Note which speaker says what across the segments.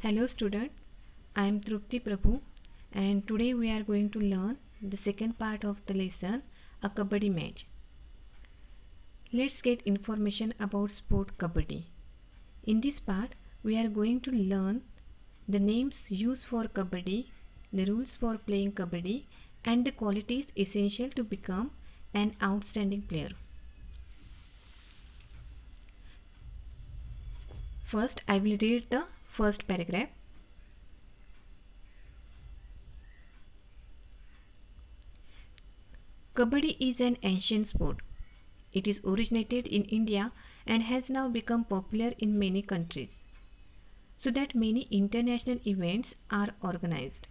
Speaker 1: Hello student, I am Trupti Prabhu and today we are going to learn the second part of the lesson, a Kabaddi match. Let's get information about sport Kabaddi. In this part, we are going to learn the names used for Kabaddi, the rules for playing Kabaddi and the qualities essential to become an outstanding player. First, I will read the first paragraph. Kabaddi is an ancient sport. It is originated in India and has now become popular in many countries, so that many international events are organized.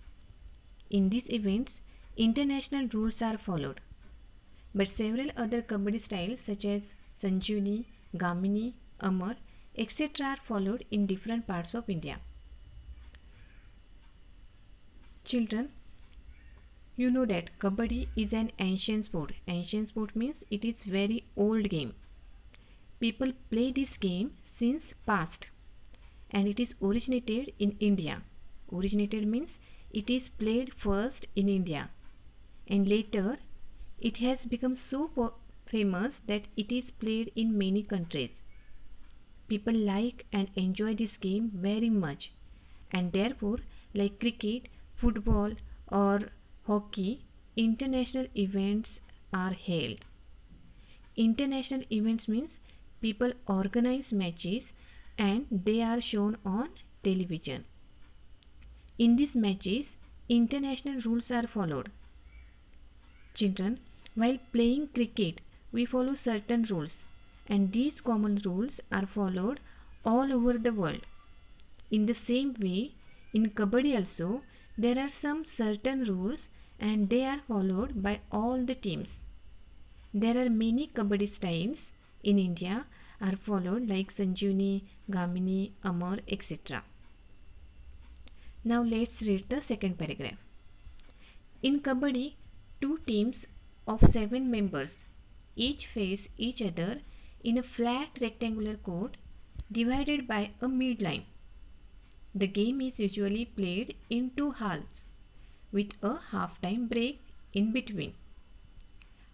Speaker 1: In these events, international rules are followed, but several other Kabaddi styles such as Sanjeevani, Gamini, Amar, etc. are followed in different parts of India. Children, you know that Kabaddi is an ancient sport. Ancient sport means it is very old game. People play this game since past and it is originated in India. Originated means it is played first in India and later it has become so famous that it is played in many countries. People like and enjoy this game very much and therefore, like cricket, football, or hockey, international events are held. International events means people organize matches and they are shown on television. In these matches, international rules are followed. Children, while playing cricket, we follow certain rules and these common rules are followed all over the world. In the same way, in Kabaddi also, there are some certain rules and they are followed by all the teams. There are many Kabaddi styles in India are followed like Sanjeevani, Gamini, Amar, etc. Now let's read the second paragraph. In Kabaddi, two teams of 7 members each face each other in a flat rectangular court divided by a midline. The game is usually played in 2 halves with a half-time break in between.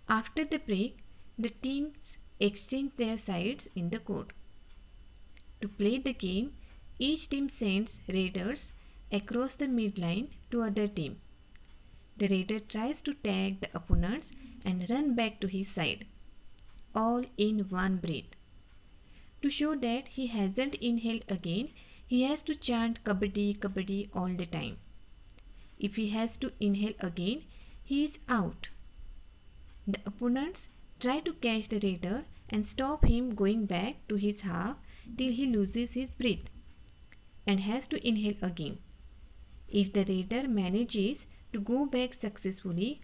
Speaker 1: After the break, the teams exchange their sides in the court. To play the game, each team sends raiders across the midline to other team. The raider tries to tag the opponents and run back to his side, all in one breath. To show that he hasn't inhaled again, he has to chant Kabaddi, Kabaddi all the time. If he has to inhale again, he is out. The opponents try to catch the raider and stop him going back to his half till he loses his breath and has to inhale again. If the raider manages to go back successfully,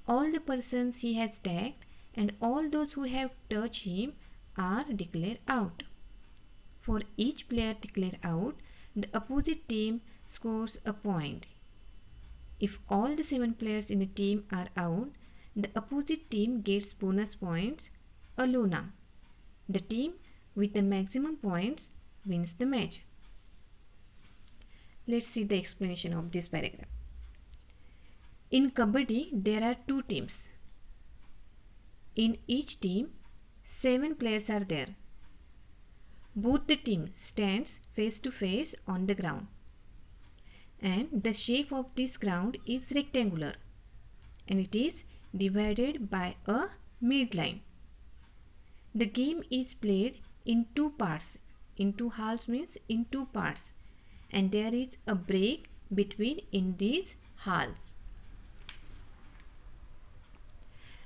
Speaker 1: all the persons he has tagged and all those who have touched him are declared out. For each player declared out, the opposite team scores a point. If all the 7 players in a team are out, the opposite team gets bonus points, a Luna. The team with the maximum points wins the match. Let's see the explanation of this paragraph. In Kabaddi, there are 2 teams. In each team, 7 players are there. Both the team stands face to face on the ground. And the shape of this ground is rectangular. And it is divided by a midline. The game is played in 2 parts. In 2 halves means in 2 parts. And there is a break between in these halves.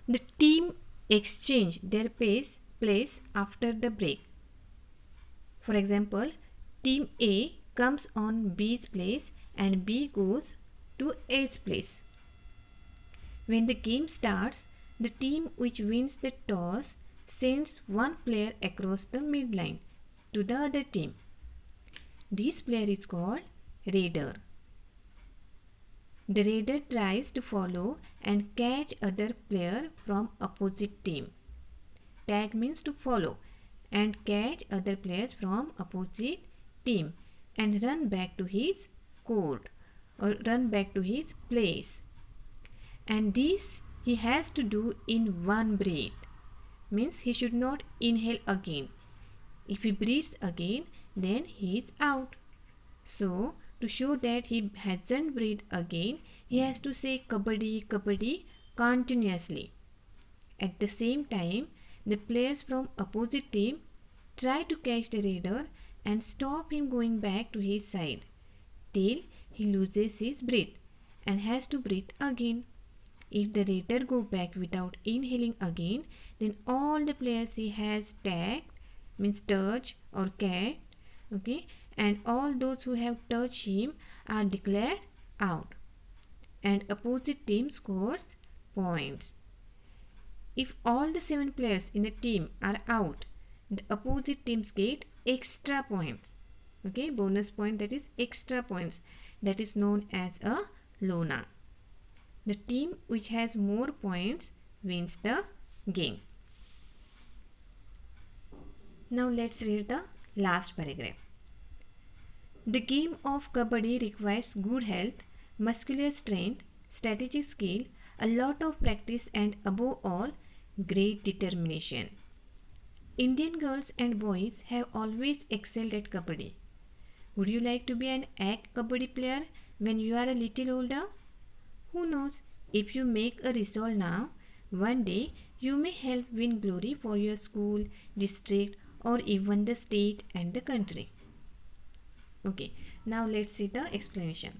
Speaker 1: The team exchange their place after the break. For example, team A comes on B's place and B goes to A's place. When the game starts, the team which wins the toss sends one player across the midline to the other team. This player is called raider. The raider tries to follow and catch other player from opposite team. Tag means to follow and catch other players from opposite team. and run back to his court or run back to his place. And this he has to do in one breath. Means he should not inhale again. If he breathes again, then he is out. So, to show that he hasn't breathed again, he has to say kabaddi, kabaddi continuously. At the same time, the players from opposite team try to catch the raider and stop him going back to his side till he loses his breath and has to breathe again. If the raider go back without inhaling again, then all the players he has tagged, means touch or cat, okay, and all those who have touched him are declared out, and opposite team scores points. If all the 7 players in a team are out, the opposite teams get extra points, okay, bonus point, that is extra points, that is known as a lona. The team which has more points wins the game. Now let's read the last paragraph. The game of kabaddi requires good health, muscular strength, strategic skill, a lot of practice, and above all, great determination. Indian girls and boys have always excelled at kabaddi. Would you like to be an kabaddi player when you are a little older? Who knows, if you make a resolve now, one day you may help win glory for your school, district, or even the state and the country. Okay, now let's see the explanation.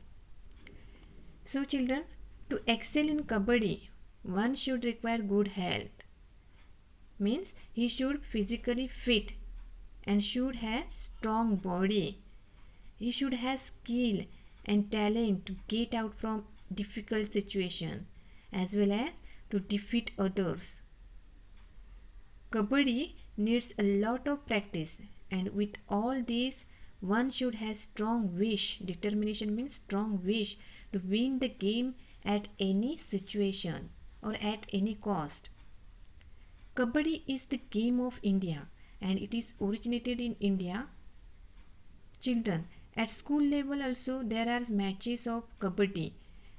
Speaker 1: So children, to excel in kabaddi, one should require good health. Means he should physically fit and should have strong body. He should have skill and talent to get out from difficult situation as well as to defeat others. Kabaddi needs a lot of practice, and with all this one should have strong wish. Determination means strong wish to win the game at any situation or at any cost. Kabaddi is the game of India and it is originated in India. Children, at school level also there are matches of kabaddi.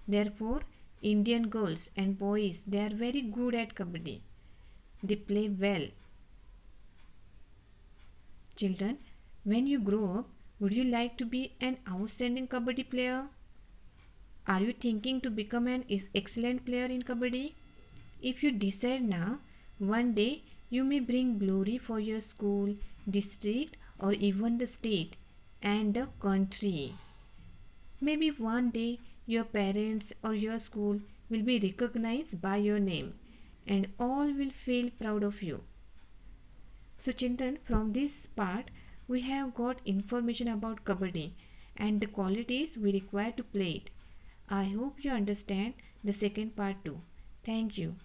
Speaker 1: Therefore, Indian girls and boys, they are very good at kabaddi. They play well. Children, when you grow up, would you like to be an outstanding kabaddi player? Are you thinking to become an excellent player in kabaddi? If you decide now, one day you may bring glory for your school, district, or even the state and the country. Maybe one day your parents or your school will be recognized by your name and all will feel proud of you. So children, from this part we have got information about kabaddi and the qualities we require to play it. I hope you understand the second part too. Thank you.